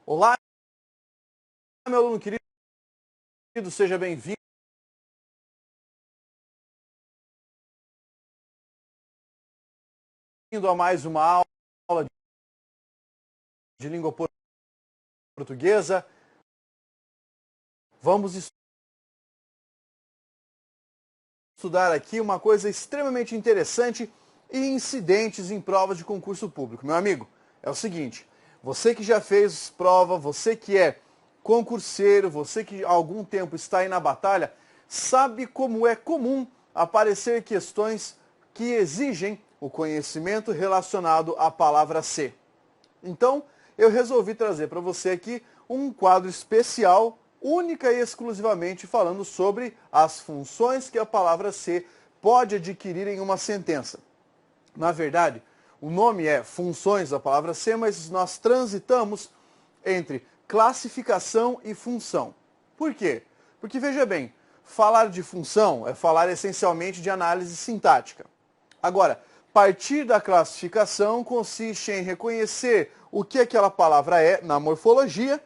Olá, meu aluno querido, seja bem-vindo a mais uma aula de língua portuguesa. Vamos estudar aqui uma coisa extremamente interessante e incidentes em provas de concurso público. Meu amigo, é o seguinte, você que já fez prova, você que é concurseiro, você que há algum tempo está aí na batalha, sabe como é comum aparecer questões que exigem o conhecimento relacionado à palavra ser. Então, eu resolvi trazer para você aqui um quadro especial, única e exclusivamente falando sobre as funções que a palavra ser pode adquirir em uma sentença. Na verdade, o nome é funções da palavra ser, mas nós transitamos entre classificação e função. Por quê? Porque, veja bem, falar de função é falar essencialmente de análise sintática. Agora, partir da classificação consiste em reconhecer o que aquela palavra é na morfologia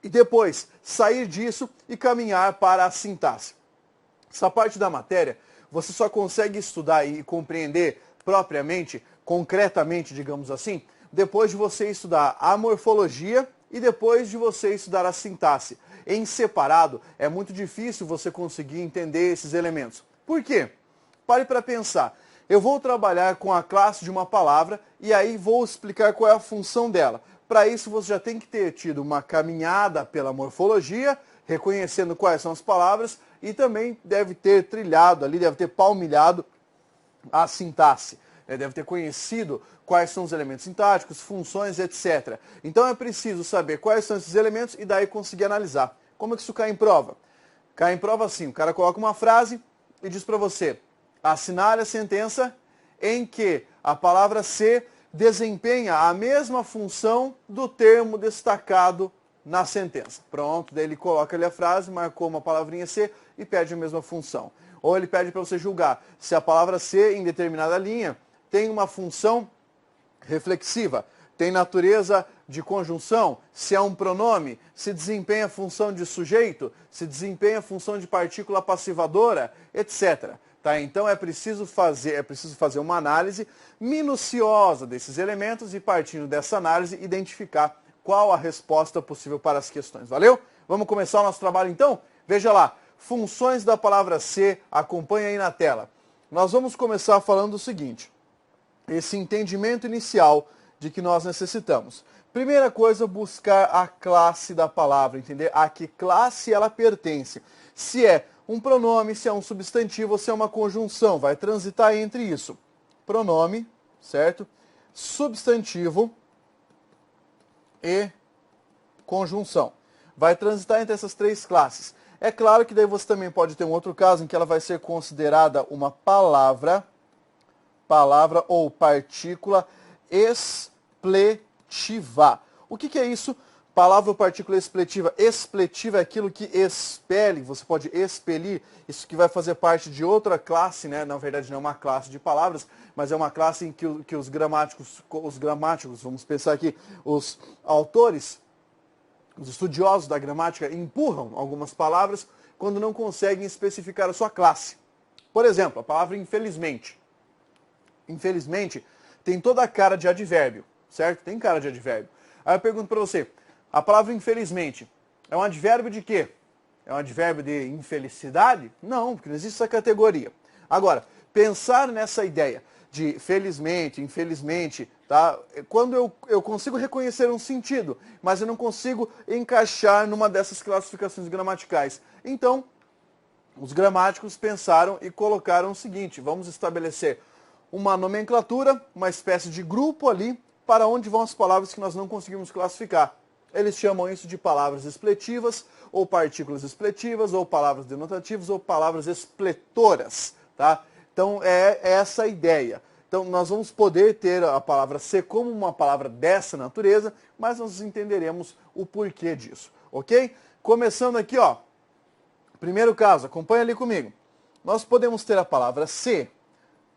e depois sair disso e caminhar para a sintaxe. Essa parte da matéria você só consegue estudar e compreender propriamente, concretamente, digamos assim, depois de você estudar a morfologia e depois de você estudar a sintaxe. Em separado, é muito difícil você conseguir entender esses elementos. Por quê? Pare para pensar. Eu vou trabalhar com a classe de uma palavra e aí vou explicar qual é a função dela. Para isso, você já tem que ter tido uma caminhada pela morfologia, reconhecendo quais são as palavras, e também deve ter trilhado ali, deve ter palmilhado a sintaxe. Deve ter conhecido quais são os elementos sintáticos, funções, etc. Então é preciso saber quais são esses elementos e daí conseguir analisar. Como é que isso cai em prova? Cai em prova assim, o cara coloca uma frase e diz para você: assinale a sentença em que a palavra ser desempenha a mesma função do termo destacado na sentença. Pronto, daí ele coloca ali a frase, marcou uma palavrinha ser e pede a mesma função. Ou ele pede para você julgar se a palavra ser em determinada linha tem uma função reflexiva, tem natureza de conjunção, se é um pronome, se desempenha a função de sujeito, se desempenha a função de partícula passivadora, etc. Tá? Então é preciso fazer uma análise minuciosa desses elementos e, partindo dessa análise, identificar qual a resposta possível para as questões. Valeu? Vamos começar o nosso trabalho então? Veja lá, funções da palavra ser, acompanha aí na tela. Nós vamos começar falando o seguinte: esse entendimento inicial de que nós necessitamos. Primeira coisa, buscar a classe da palavra, entender a que classe ela pertence. Se é um pronome, se é um substantivo ou se é uma conjunção, vai transitar entre isso. Pronome, certo? Substantivo e conjunção. Vai transitar entre essas três classes. É claro que daí você também pode ter um outro caso em que ela vai ser considerada uma palavra ou partícula expletiva. O que é isso? Palavra ou partícula expletiva. Expletiva é aquilo que expele, você pode expelir, isso que vai fazer parte de outra classe, né? Na verdade não é uma classe de palavras, mas é uma classe em que os gramáticos, vamos pensar aqui, os autores, os estudiosos da gramática empurram algumas palavras quando não conseguem especificar a sua classe. Por exemplo, a palavra infelizmente. Infelizmente, tem toda a cara de advérbio, certo? Tem cara de advérbio. Aí eu pergunto para você, a palavra infelizmente é um advérbio de quê? É um advérbio de infelicidade? Não, porque não existe essa categoria. Agora, pensar nessa ideia de felizmente, infelizmente, tá? Quando eu consigo reconhecer um sentido, mas eu não consigo encaixar numa dessas classificações gramaticais. Então, os gramáticos pensaram e colocaram o seguinte: vamos estabelecer uma nomenclatura, uma espécie de grupo ali, para onde vão as palavras que nós não conseguimos classificar. Eles chamam isso de palavras expletivas, ou partículas expletivas, ou palavras denotativas, ou palavras expletoras. Tá? Então é essa a ideia. Então nós vamos poder ter a palavra ser como uma palavra dessa natureza, mas nós entenderemos o porquê disso. Ok? Começando aqui, ó. Primeiro caso, acompanha ali comigo. Nós podemos ter a palavra ser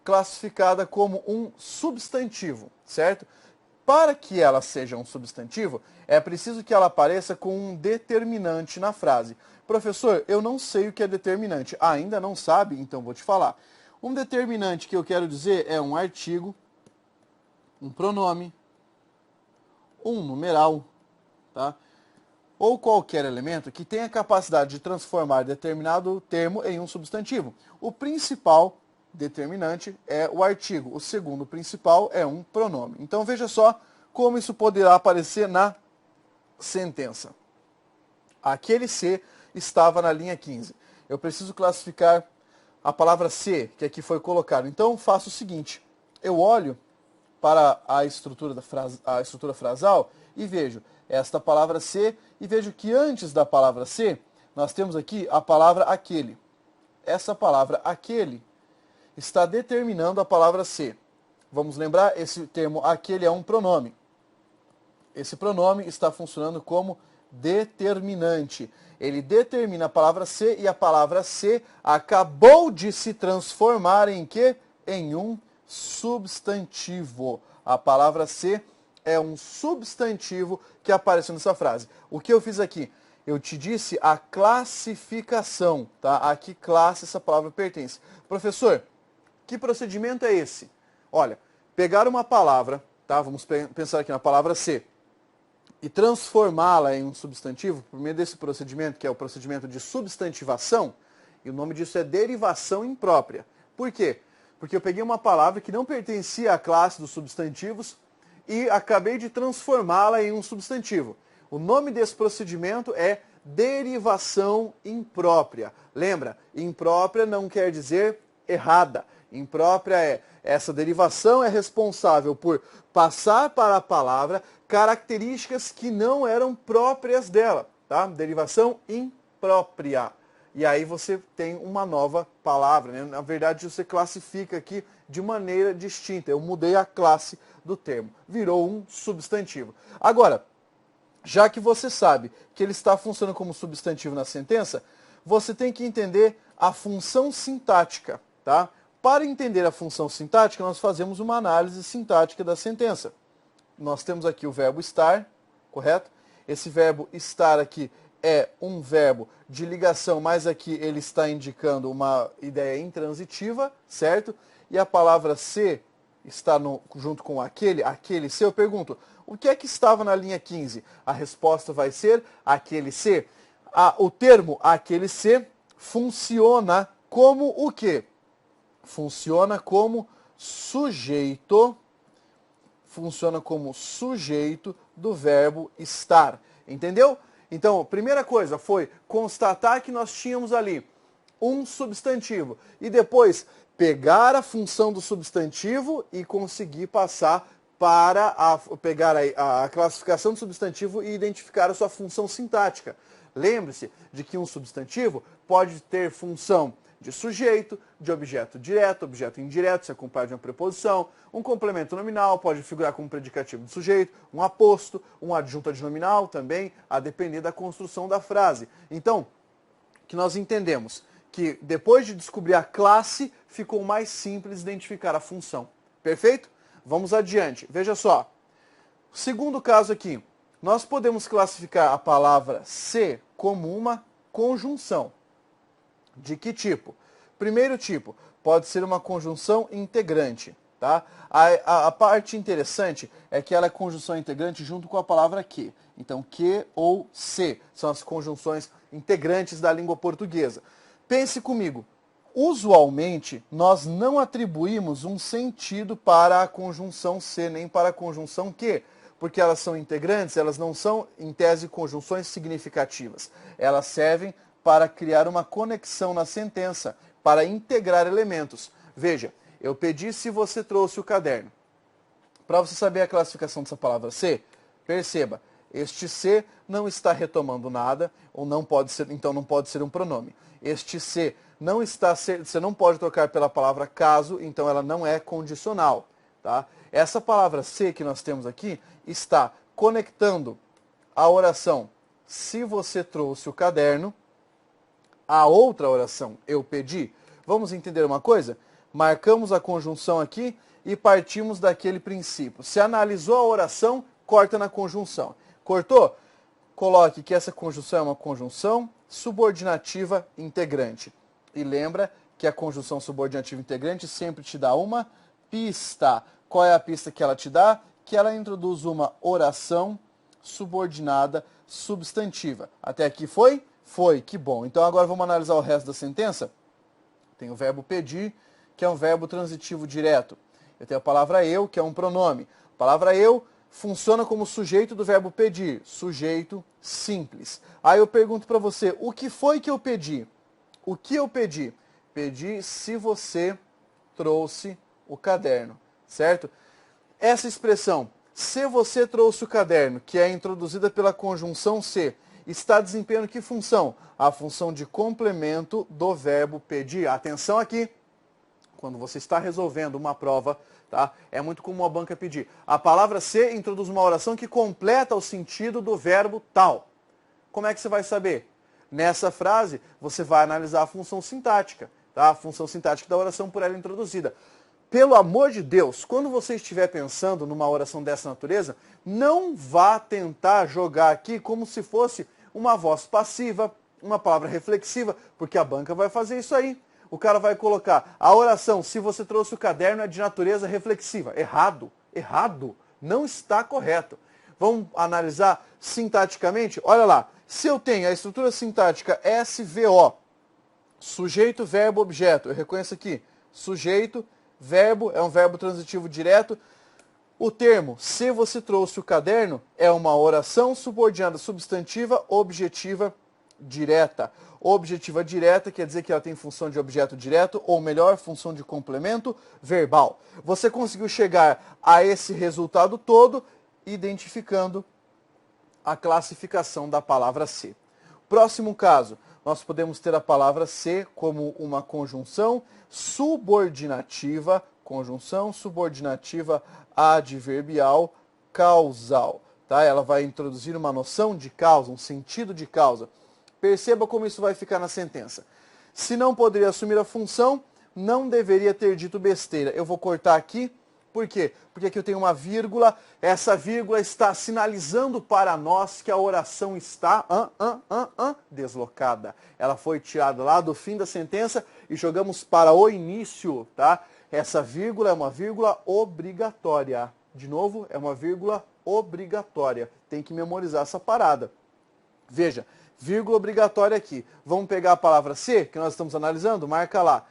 classificada como um substantivo, certo? para que ela seja um substantivo, é preciso que ela apareça com um determinante na frase. Professor, eu não sei o que é determinante. Ah, ainda não sabe? Então vou te falar. Um determinante que eu quero dizer é um artigo, um pronome, um numeral, tá? Ou qualquer elemento que tenha capacidade de transformar determinado termo em um substantivo. O principal determinante é o artigo, o segundo principal é um pronome. Então veja só como isso poderá aparecer na sentença. Aquele C estava na linha 15. Eu preciso classificar a palavra C, que aqui foi colocada. Então faço o seguinte, eu olho para a estrutura frasal e vejo esta palavra C e vejo que antes da palavra C, nós temos aqui a palavra aquele. Essa palavra aquele está determinando a palavra C. Vamos lembrar, esse termo aquele é um pronome. Esse pronome está funcionando como determinante. Ele determina a palavra C e a palavra C acabou de se transformar em quê? Em um substantivo. A palavra C é um substantivo que apareceu nessa frase. O que eu fiz aqui? Eu te disse a classificação, tá? A que classe essa palavra pertence. Professor, que procedimento é esse? Olha, pegar uma palavra, tá? Vamos pensar aqui na palavra C, e transformá-la em um substantivo, por meio desse procedimento, que é o procedimento de substantivação, e o nome disso é derivação imprópria. Por quê? Porque eu peguei uma palavra que não pertencia à classe dos substantivos e acabei de transformá-la em um substantivo. O nome desse procedimento é derivação imprópria. Lembra, imprópria não quer dizer errada. Imprópria é, essa derivação é responsável por passar para a palavra características que não eram próprias dela, tá? Derivação imprópria. E aí você tem uma nova palavra, né? Na verdade, você classifica aqui de maneira distinta. Eu mudei a classe do termo. Virou um substantivo. Agora, já que você sabe que ele está funcionando como substantivo na sentença, você tem que entender a função sintática, tá? Para entender a função sintática, nós fazemos uma análise sintática da sentença. Nós temos aqui o verbo estar, correto? Esse verbo estar aqui é um verbo de ligação, mas aqui ele está indicando uma ideia intransitiva, certo? E a palavra ser está junto com aquele ser. Eu pergunto, o que é que estava na linha 15? A resposta vai ser aquele ser. O termo aquele ser funciona como o quê? Funciona como sujeito. Funciona como sujeito do verbo estar. Entendeu? Então, a primeira coisa foi constatar que nós tínhamos ali um substantivo. E depois pegar a função do substantivo e conseguir passar para pegar a classificação do substantivo e identificar a sua função sintática. Lembre-se de que um substantivo pode ter função de sujeito, de objeto direto, objeto indireto, se acompanha de uma preposição, um complemento nominal pode figurar como predicativo do sujeito, um aposto, um adjunto adnominal também, a depender da construção da frase. Então, que nós entendemos que depois de descobrir a classe, ficou mais simples identificar a função. Perfeito? Vamos adiante. Veja só. Segundo caso aqui, nós podemos classificar a palavra ser como uma conjunção. De que tipo? Primeiro tipo, pode ser uma conjunção integrante. Tá? A parte interessante é que ela é conjunção integrante junto com a palavra que. Então, que ou se são as conjunções integrantes da língua portuguesa. Pense comigo. Usualmente, nós não atribuímos um sentido para a conjunção se nem para a conjunção que. Porque elas são integrantes, elas não são, em tese, conjunções significativas. Elas servem para criar uma conexão na sentença, para integrar elementos. Veja, eu pedi se você trouxe o caderno. Para você saber a classificação dessa palavra ser, perceba, este ser não está retomando nada, ou não pode ser, então não pode ser um pronome. Este ser não está, você não pode trocar pela palavra caso, então ela não é condicional. Tá? Essa palavra ser que nós temos aqui está conectando a oração se você trouxe o caderno, a outra oração eu pedi. Vamos entender uma coisa? Marcamos a conjunção aqui e partimos daquele princípio. Se analisou a oração, corta na conjunção. Cortou? Coloque que essa conjunção é uma conjunção subordinativa integrante. E lembra que a conjunção subordinativa integrante sempre te dá uma pista. Qual é a pista que ela te dá? Que ela introduz uma oração subordinada substantiva. Até aqui foi? Foi, que bom. Então agora vamos analisar o resto da sentença. Tem o verbo pedir, que é um verbo transitivo direto. Eu tenho a palavra eu, que é um pronome. A palavra eu funciona como sujeito do verbo pedir, sujeito simples. Aí eu pergunto para você, o que foi que eu pedi? O que eu pedi? Pedi se você trouxe o caderno, certo? Essa expressão, se você trouxe o caderno, que é introduzida pela conjunção se, está desempenhando que função? A função de complemento do verbo pedir. Atenção aqui, quando você está resolvendo uma prova, tá? É muito comum a banca pedir. A palavra se introduz uma oração que completa o sentido do verbo tal. Como é que você vai saber? Nessa frase, você vai analisar a função sintática, tá? A função sintática da oração por ela introduzida. Pelo amor de Deus, quando você estiver pensando numa oração dessa natureza, não vá tentar jogar aqui como se fosse uma voz passiva, uma palavra reflexiva, porque a banca vai fazer isso aí. O cara vai colocar a oração, se você trouxe o caderno, é de natureza reflexiva. Errado, errado, não está correto. Vamos analisar sintaticamente? Olha lá, se eu tenho a estrutura sintática SVO, sujeito, verbo, objeto, eu reconheço aqui, sujeito, verbo, é um verbo transitivo direto. O termo, se você trouxe o caderno, é uma oração subordinada substantiva objetiva direta. Objetiva direta quer dizer que ela tem função de objeto direto, ou melhor, função de complemento verbal. Você conseguiu chegar a esse resultado todo identificando a classificação da palavra se. Próximo caso, nós podemos ter a palavra se como uma conjunção subordinativa adverbial causal. Tá? Ela vai introduzir uma noção de causa, um sentido de causa. Perceba como isso vai ficar na sentença. Se não poderia assumir a função, não deveria ter dito besteira. Eu vou cortar aqui. Por quê? Porque aqui eu tenho uma vírgula. Essa vírgula está sinalizando para nós que a oração está deslocada. Ela foi tirada lá do fim da sentença e jogamos para o início, tá? Essa vírgula é uma vírgula obrigatória. De novo, é uma vírgula obrigatória. Tem que memorizar essa parada. Veja, vírgula obrigatória aqui. Vamos pegar a palavra se, que nós estamos analisando? Marca lá.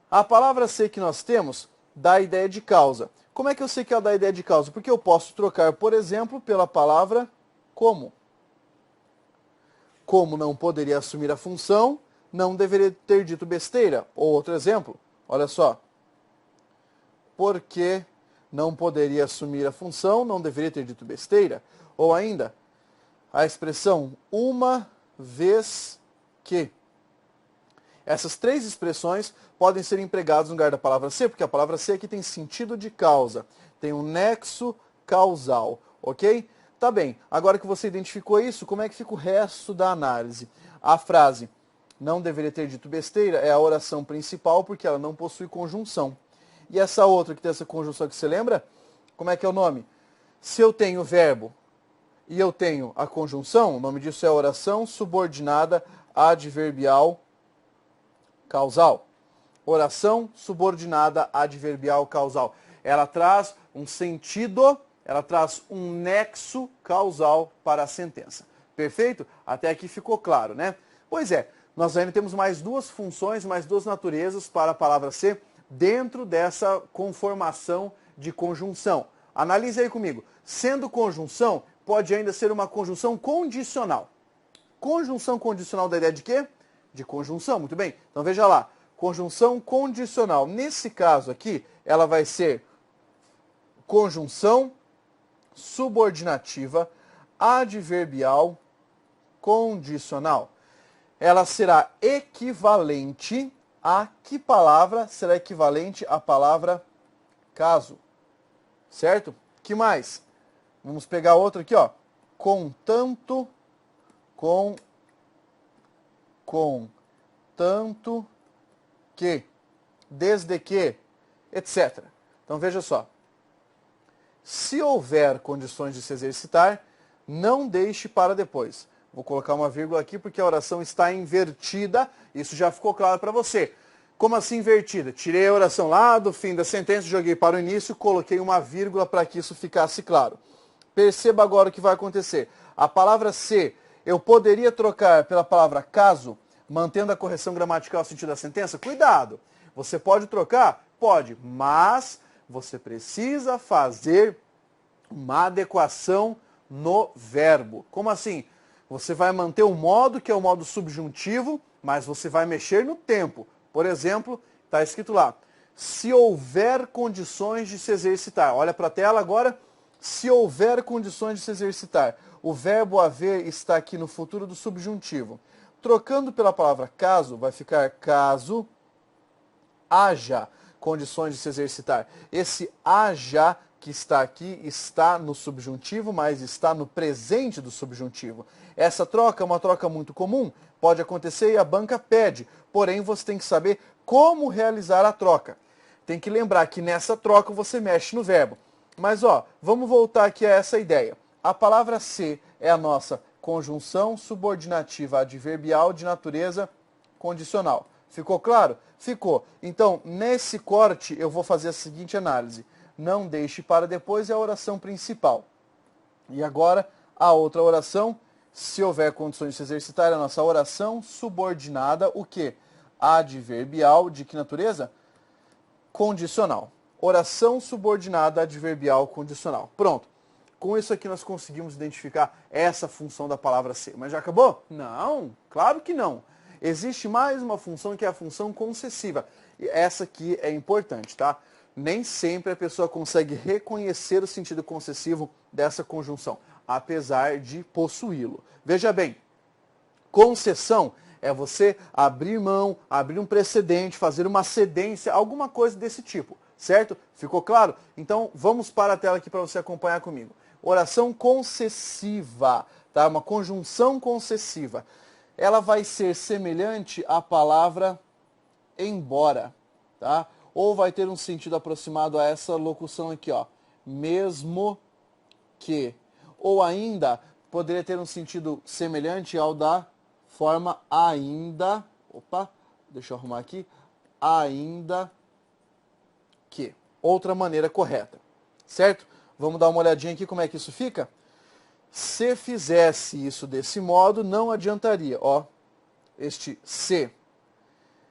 A palavra se que nós temos dá a ideia de causa. Como é que eu sei que ela dá a ideia de causa? Porque eu posso trocar, por exemplo, pela palavra como. Como não poderia assumir a função, não deveria ter dito besteira. Ou outro exemplo, olha só. Porque não poderia assumir a função, não deveria ter dito besteira. Ou ainda, a expressão uma vez que. Essas três expressões podem ser empregadas no lugar da palavra ser, porque a palavra ser aqui tem sentido de causa, tem um nexo causal, ok? Tá bem, agora que você identificou isso, como é que fica o resto da análise? A frase não deveria ter dito besteira é a oração principal, porque ela não possui conjunção. E essa outra que tem essa conjunção que você lembra? Como é que é o nome? Se eu tenho o verbo e eu tenho a conjunção, o nome disso é oração subordinada adverbial causal. Oração subordinada adverbial causal. Ela traz um sentido, ela traz um nexo causal para a sentença. Perfeito? Até aqui ficou claro, né? Pois é, nós ainda temos mais duas funções, mais duas naturezas para a palavra ser dentro dessa conformação de conjunção. Analise aí comigo. Sendo conjunção, pode ainda ser uma conjunção condicional. Conjunção condicional da ideia de quê? De conjunção, muito bem. Então veja lá, conjunção condicional. Nesse caso aqui, ela vai ser conjunção subordinativa adverbial condicional. Ela será equivalente a que palavra? Será equivalente à palavra caso. Certo? Que mais? Vamos pegar outro aqui, ó. Contanto que, desde que, etc. Então veja só, Se houver condições de se exercitar, não deixe para depois. Vou colocar uma vírgula aqui porque a oração está invertida. Isso já ficou claro para você. Como assim invertida? Tirei a oração lá do fim da sentença, joguei para o início, coloquei uma vírgula para que isso ficasse claro. Perceba agora o que vai acontecer. A palavra se, eu poderia trocar pela palavra caso, mantendo a correção gramatical no sentido da sentença? Cuidado! Você pode trocar? Pode, mas você precisa fazer uma adequação no verbo. Como assim? Você vai manter o modo, que é o modo subjuntivo, mas você vai mexer no tempo. Por exemplo, está escrito lá, se houver condições de se exercitar. Olha para a tela agora, se houver condições de se exercitar. O verbo haver está aqui no futuro do subjuntivo. Trocando pela palavra caso, vai ficar caso haja condições de se exercitar. Esse haja que está aqui está no subjuntivo, mas está no presente do subjuntivo. Essa troca é uma troca muito comum, pode acontecer e a banca pede, porém você tem que saber como realizar a troca. Tem que lembrar que nessa troca você mexe no verbo. Mas vamos voltar aqui a essa ideia. A palavra se é a nossa conjunção subordinativa adverbial de natureza condicional. Ficou claro? Ficou. Então, nesse corte, eu vou fazer a seguinte análise. Não deixe para depois é a oração principal. E agora, a outra oração, se houver condições de se exercitar, é a nossa oração subordinada, o quê? Adverbial, de que natureza? Condicional. Oração subordinada adverbial condicional. Pronto. Com isso aqui nós conseguimos identificar essa função da palavra ser. Mas já acabou? Não, claro que não. Existe mais uma função que é a função concessiva. E essa aqui é importante, tá? Nem sempre a pessoa consegue reconhecer o sentido concessivo dessa conjunção, apesar de possuí-lo. Veja bem, concessão é você abrir mão, abrir um precedente, fazer uma cedência, alguma coisa desse tipo, certo? Ficou claro? Então vamos para a tela aqui para você acompanhar comigo. Oração concessiva, tá? Uma conjunção concessiva. Ela vai ser semelhante à palavra embora, tá? Ou vai ter um sentido aproximado a essa locução aqui, mesmo que. Ou ainda, poderia ter um sentido semelhante ao da forma ainda, deixa eu arrumar aqui, ainda que. Outra maneira correta, certo? Vamos dar uma olhadinha aqui como é que isso fica? Se fizesse isso desse modo, não adiantaria. Este se.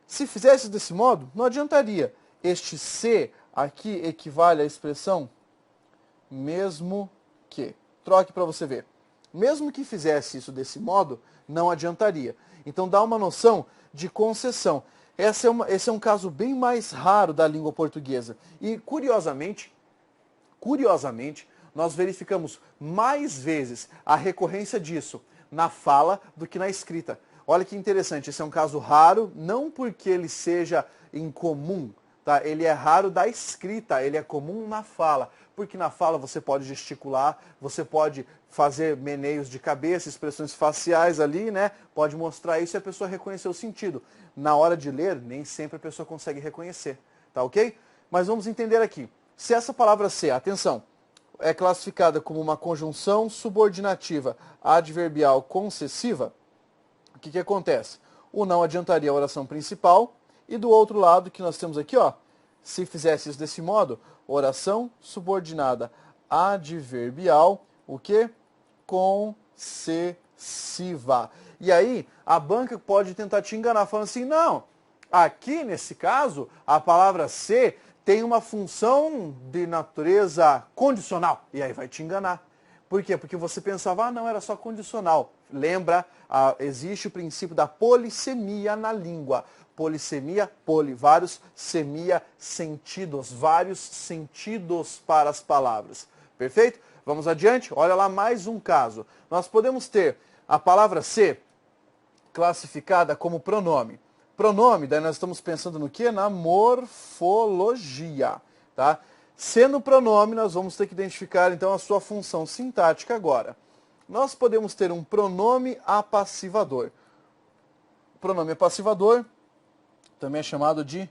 Se fizesse desse modo, não adiantaria. Este se aqui equivale à expressão mesmo que. Troque para você ver. Mesmo que fizesse isso desse modo, não adiantaria. Então dá uma noção de concessão. Esse é um caso bem mais raro da língua portuguesa. E curiosamente, nós verificamos mais vezes a recorrência disso na fala do que na escrita. Olha que interessante, esse é um caso raro, não porque ele seja incomum, tá? Ele é raro da escrita, ele é comum na fala. Porque na fala você pode gesticular, você pode fazer meneios de cabeça, expressões faciais ali, né? Pode mostrar isso e a pessoa reconhecer o sentido. Na hora de ler, nem sempre a pessoa consegue reconhecer, tá ok? Mas vamos entender aqui. Se essa palavra ser, atenção, é classificada como uma conjunção subordinativa adverbial concessiva, o que acontece? O não adiantaria a oração principal e do outro lado que nós temos aqui, se fizesse isso desse modo, oração subordinada adverbial, o quê? Concessiva. E aí, a banca pode tentar te enganar, falando assim, não, aqui nesse caso, a palavra ser tem uma função de natureza condicional. E aí vai te enganar. Por quê? Porque você pensava, não, era só condicional. Lembra, existe o princípio da polissemia na língua. Polissemia, vários, semia, sentidos, vários sentidos para as palavras. Perfeito? Vamos adiante? Olha lá mais um caso. Nós podemos ter a palavra ser classificada como pronome. Pronome, daí nós estamos pensando no quê? Na morfologia, tá? Sendo pronome, nós vamos ter que identificar, então, a sua função sintática agora. Nós podemos ter um pronome apassivador. O pronome apassivador também é chamado de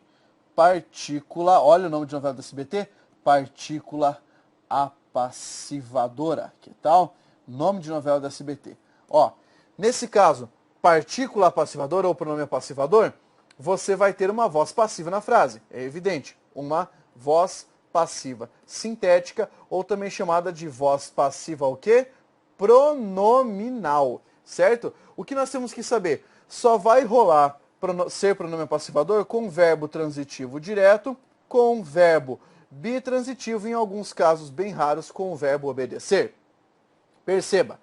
partícula, olha o nome de novela do SBT, partícula apassiva. passivadora. Que tal? Nome de novela da SBT. Ó, nesse caso, partícula passivadora ou pronome passivador, você vai ter uma voz passiva na frase. É evidente, uma voz passiva sintética, ou também chamada de voz passiva o quê? Pronominal, certo? O que nós temos que saber? Só vai rolar ser pronome passivador com verbo transitivo direto, com verbo bitransitivo, em alguns casos bem raros, com o verbo obedecer. Perceba,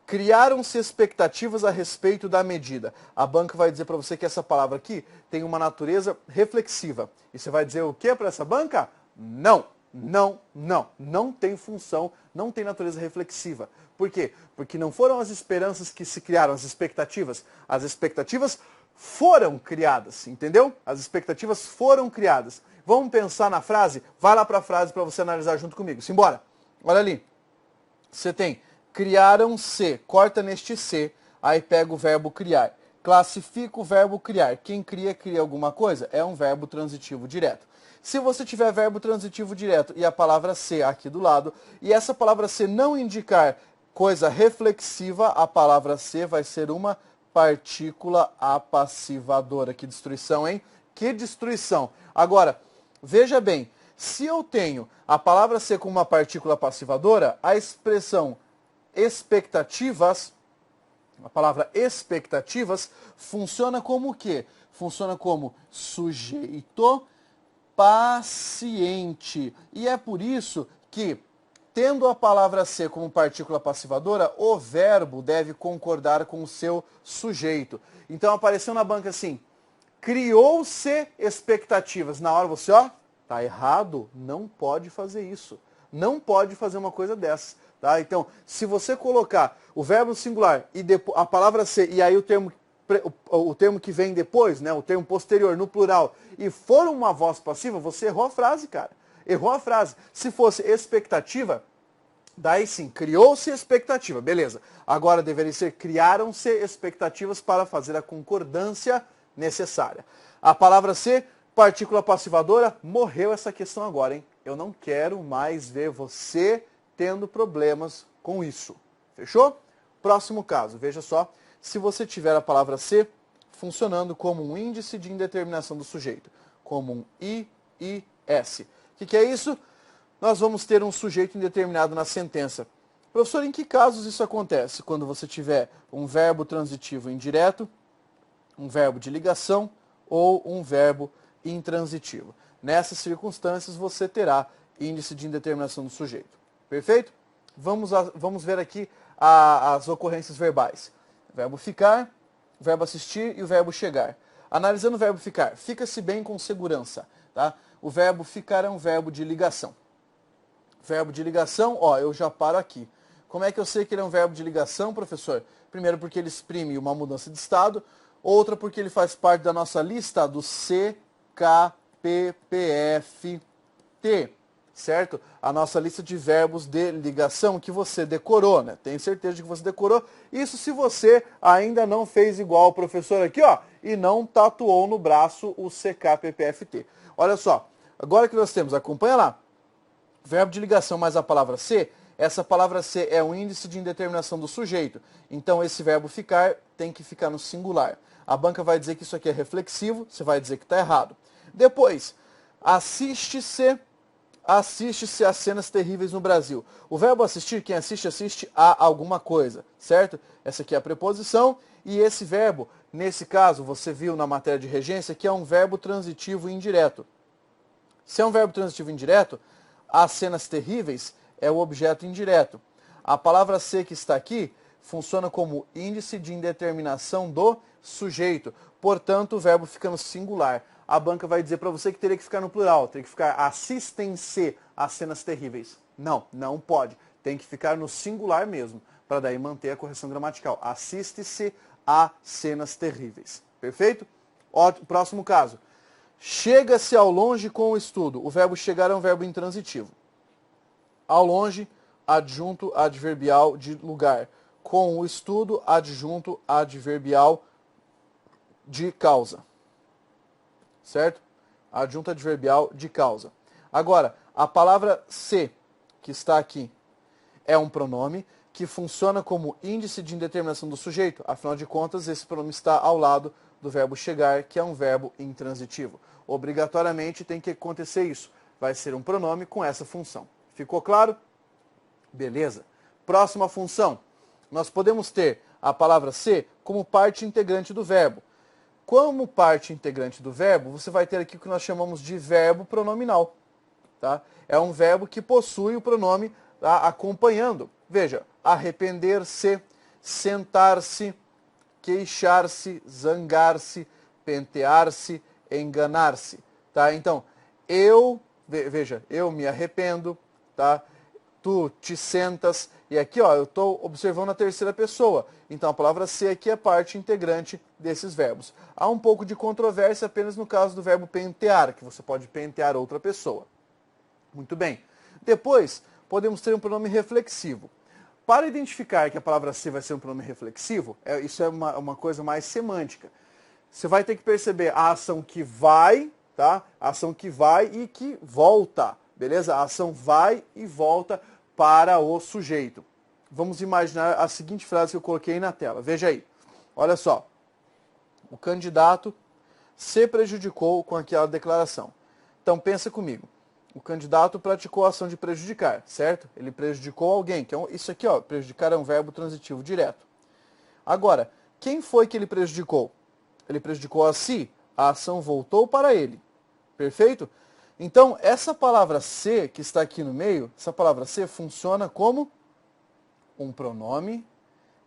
criaram-se expectativas a respeito da medida. A banca vai dizer para você que essa palavra aqui tem uma natureza reflexiva. E você vai dizer o que para essa banca? Não, não, não. Não tem função, não tem natureza reflexiva. Por quê? Porque não foram as esperanças que se criaram, as expectativas. As expectativas foram criadas, entendeu? As expectativas foram criadas. Vamos pensar na frase? Vai lá para a frase para você analisar junto comigo. Simbora. Olha ali. Você tem criaram-se, corta neste se, aí pega o verbo criar. Classifica o verbo criar. Quem cria, cria alguma coisa? É um verbo transitivo direto. Se você tiver verbo transitivo direto e a palavra ser aqui do lado, e essa palavra ser não indicar coisa reflexiva, a palavra ser vai ser uma partícula apassivadora. Que destruição, hein? Que destruição. Agora, veja bem, se eu tenho a palavra ser com uma partícula passivadora, a expressão expectativas, a palavra expectativas, funciona como o quê? Funciona como sujeito paciente. E é por isso que, tendo a palavra ser como partícula passivadora, o verbo deve concordar com o seu sujeito. Então apareceu na banca assim, criou-se expectativas. Na hora você, ó, tá errado, não pode fazer isso. Não pode fazer uma coisa dessa. Tá? Então, se você colocar o verbo singular e a palavra ser, e aí o termo que vem depois, né, o termo posterior no plural, e for uma voz passiva, você errou a frase, cara. Errou a frase. Se fosse expectativa, daí sim, criou-se expectativa, beleza. Agora deveria ser criaram-se expectativas para fazer a concordância necessária. A palavra ser, partícula passivadora, morreu essa questão agora, hein? Eu não quero mais ver você tendo problemas com isso. Fechou? Próximo caso, veja só, se você tiver a palavra ser funcionando como um índice de indeterminação do sujeito, como um IIS. O que é isso? Nós vamos ter um sujeito indeterminado na sentença. Professor, em que casos isso acontece? Quando você tiver um verbo transitivo indireto, um verbo de ligação ou um verbo intransitivo. Nessas circunstâncias você terá índice de indeterminação do sujeito. Perfeito? Vamos ver aqui as ocorrências verbais. Verbo ficar, verbo assistir e o verbo chegar. Analisando o verbo ficar, fica-se bem com segurança. Tá? O verbo ficar é um verbo de ligação. Verbo de ligação, ó, eu já paro aqui. Como é que eu sei que ele é um verbo de ligação, professor? Primeiro, porque ele exprime uma mudança de estado. Outra, porque ele faz parte da nossa lista do CKPPFT. Certo? A nossa lista de verbos de ligação que você decorou, né? Tenho certeza de que você decorou. Isso se você ainda não fez igual o professor aqui, ó, e não tatuou no braço o CKPPFT. Olha só, agora que nós temos, acompanha lá, verbo de ligação mais a palavra ser, essa palavra ser é um índice de indeterminação do sujeito. Então esse verbo ficar tem que ficar no singular. A banca vai dizer que isso aqui é reflexivo, você vai dizer que está errado. Depois, assiste-se às cenas terríveis no Brasil. O verbo assistir, quem assiste, assiste a alguma coisa, certo? Essa aqui é a preposição, e esse verbo, nesse caso, você viu na matéria de regência, que é um verbo transitivo indireto. Se é um verbo transitivo indireto, as cenas terríveis é o objeto indireto. A palavra ser que está aqui funciona como índice de indeterminação do sujeito. Portanto, o verbo fica no singular. A banca vai dizer para você que teria que ficar no plural, teria que ficar assistem-se às cenas terríveis. Não, não pode. Tem que ficar no singular mesmo, para daí manter a correção gramatical. Assiste-se a cenas terríveis. Perfeito? Próximo caso. Chega-se ao longe com o estudo. O verbo chegar é um verbo intransitivo. Ao longe, adjunto adverbial de lugar. Com o estudo, adjunto adverbial de causa. Certo? Adjunto adverbial de causa. Agora, a palavra se, que está aqui é um pronome que funciona como índice de indeterminação do sujeito. Afinal de contas, esse pronome está ao lado do verbo chegar, que é um verbo intransitivo. Obrigatoriamente tem que acontecer isso. Vai ser um pronome com essa função. Ficou claro? Beleza. Próxima função. Nós podemos ter a palavra ser como parte integrante do verbo. Como parte integrante do verbo, você vai ter aqui o que nós chamamos de verbo pronominal. Tá? É um verbo que possui o pronome acompanhando. Veja, arrepender-se, sentar-se, queixar-se, zangar-se, pentear-se, enganar-se. Tá? Então, veja, eu me arrependo, tá? Tu te sentas, e aqui ó, eu estou observando a terceira pessoa. Então a palavra ser aqui é parte integrante desses verbos. Há um pouco de controvérsia apenas no caso do verbo pentear, que você pode pentear outra pessoa. Muito bem. Depois, podemos ter um pronome reflexivo. Para identificar que a palavra ser vai ser um pronome reflexivo, isso é uma coisa mais semântica. Você vai ter que perceber a ação que vai, tá? A ação que vai e que volta, beleza? A ação vai e volta para o sujeito. Vamos imaginar a seguinte frase que eu coloquei aí na tela. Veja aí. Olha só. O candidato se prejudicou com aquela declaração. Então pensa comigo. O candidato praticou a ação de prejudicar, certo? Ele prejudicou alguém. Que isso aqui, ó, prejudicar é um verbo transitivo direto. Agora, quem foi que ele prejudicou? Ele prejudicou a si. A ação voltou para ele. Perfeito? Então, essa palavra ser que está aqui no meio, essa palavra ser funciona como um pronome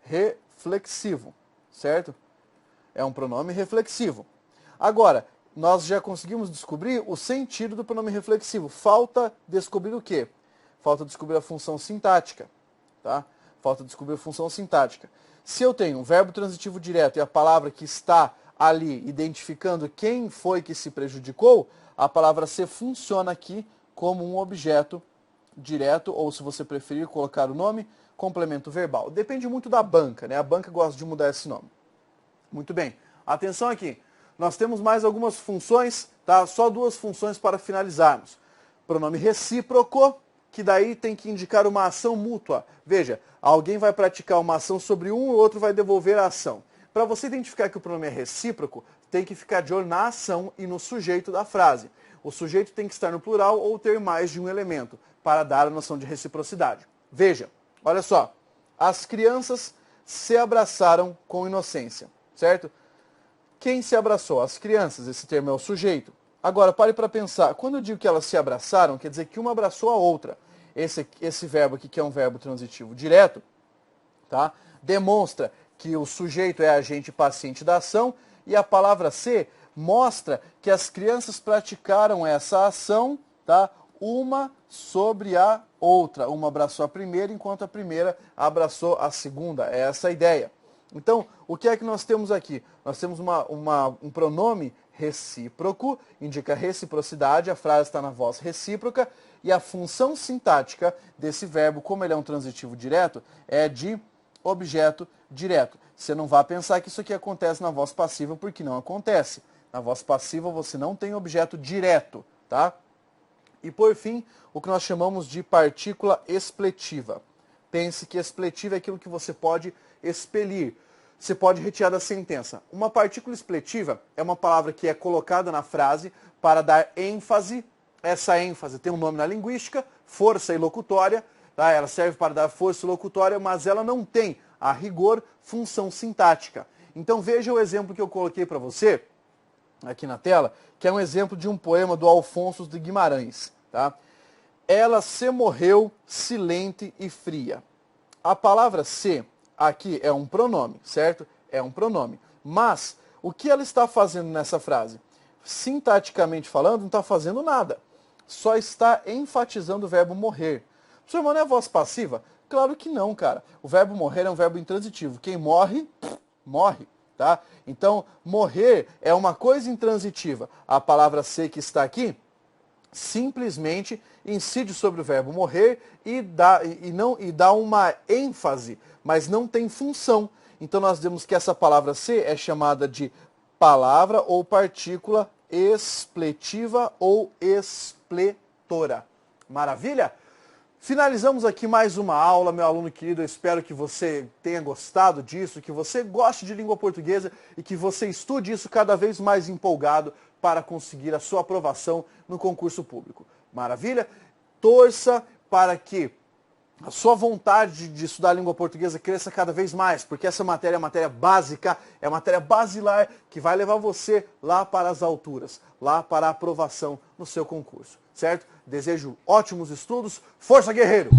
reflexivo, certo? É um pronome reflexivo. Agora, nós já conseguimos descobrir o sentido do pronome reflexivo. Falta descobrir o quê? Falta descobrir a função sintática, tá? Falta descobrir a função sintática. Se eu tenho um verbo transitivo direto e a palavra que está ali identificando quem foi que se prejudicou, a palavra ser funciona aqui como um objeto direto, ou se você preferir colocar o nome, complemento verbal. Depende muito da banca, né? A banca gosta de mudar esse nome. Muito bem. Atenção aqui. Nós temos mais algumas funções, tá? Só duas funções para finalizarmos. Pronome recíproco, que daí tem que indicar uma ação mútua. Veja, alguém vai praticar uma ação sobre um e o outro vai devolver a ação. Para você identificar que o pronome é recíproco, tem que ficar de olho na ação e no sujeito da frase. O sujeito tem que estar no plural ou ter mais de um elemento para dar a noção de reciprocidade. Veja, olha só. As crianças se abraçaram com inocência, certo? Quem se abraçou? As crianças. Esse termo é o sujeito. Agora, pare para pensar. Quando eu digo que elas se abraçaram, quer dizer que uma abraçou a outra. Esse verbo aqui, que é um verbo transitivo direto, tá? Demonstra que o sujeito é agente paciente da ação e a palavra ser mostra que as crianças praticaram essa ação, tá? Uma sobre a outra. Uma abraçou a primeira, enquanto a primeira abraçou a segunda. É essa a ideia. Então, o que é que nós temos aqui? Nós temos um pronome recíproco, indica reciprocidade, a frase está na voz recíproca, e a função sintática desse verbo, como ele é um transitivo direto, é de objeto direto. Você não vai pensar que isso aqui acontece na voz passiva, porque não acontece. Na voz passiva você não tem objeto direto, tá? E por fim, o que nós chamamos de partícula expletiva. Pense que expletiva é aquilo que você pode expelir. Você pode retirar da sentença. Uma partícula expletiva é uma palavra que é colocada na frase para dar ênfase. Essa ênfase tem um nome na linguística, força ilocutória. Tá? Ela serve para dar força ilocutória, mas ela não tem, a rigor, função sintática. Então veja o exemplo que eu coloquei para você, aqui na tela, que é um exemplo de um poema do Alfonso de Guimarães. Tá? Ela se morreu silente e fria. A palavra se aqui é um pronome, certo? É um pronome. Mas o que ela está fazendo nessa frase? Sintaticamente falando, não está fazendo nada. Só está enfatizando o verbo morrer. Professor, mas não é voz passiva? Claro que não, cara. O verbo morrer é um verbo intransitivo. Quem morre, morre. Tá? Então, morrer é uma coisa intransitiva. A palavra ser que está aqui simplesmente incide sobre o verbo morrer e dá uma ênfase, mas não tem função. Então nós vemos que essa palavra ser é chamada de palavra ou partícula expletiva ou expletora. Maravilha? Finalizamos aqui mais uma aula, meu aluno querido. Eu espero que você tenha gostado disso, que você goste de língua portuguesa e que você estude isso cada vez mais empolgado para conseguir a sua aprovação no concurso público. Maravilha? Torça para que a sua vontade de estudar a língua portuguesa cresça cada vez mais, porque essa matéria é matéria básica, é matéria basilar que vai levar você lá para as alturas, lá para a aprovação no seu concurso, certo? Desejo ótimos estudos, força guerreiro!